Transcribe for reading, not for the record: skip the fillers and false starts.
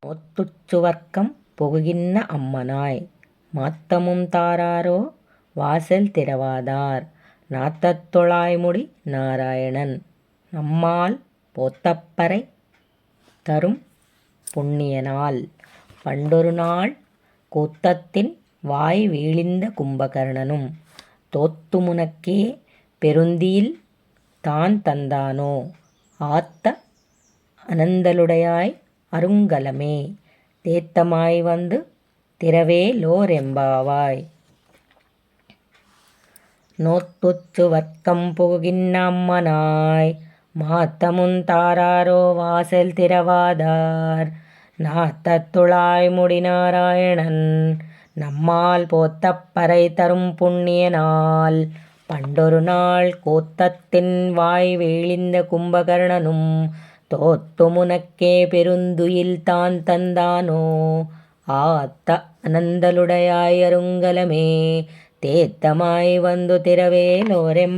நோத்துச்சுவர்க்கம் புகுகின்ற அம்மனாய் மாத்தமும் தாராரோ வாசல் திறவாதார் நாத்தத்தொழாய்முடி நாராயணன் நம்மால் போத்தப்பறை தரும் புண்ணியனாள். பண்டொரு நாள் கூத்தத்தின் வாய் வீழிந்த கும்பகர்ணனும் தோத்துமுனக்கே பெருந்தியில் தான் தந்தானோ ஆத்த அனந்தலுடையாய் அருங்கலமே தேத்தமாய் வந்து திறவேலோரெம்பாவாய். நோத்துச்சுவர்க்கம் புகுகின்ற அம்மனாய் மாத்தமுன் தாராரோ வாசல் திறவாதார் நாத்தத்துழாய்முடி நாராயணன் நம்மால் போத்தப்பறை தரும் புண்ணியனாள். பண்டொரு நாள் கூத்தத்தின் வாய் வீழிந்த கும்பகர்ணனும் தோத்துமுனக்கே பெருந்துயில் தான் தந்தானோ ஆத்த அனந்தலுடையாய் அருங்கலமே தேத்தமாய் வந்து திறவேலோரெம்பாவாய்.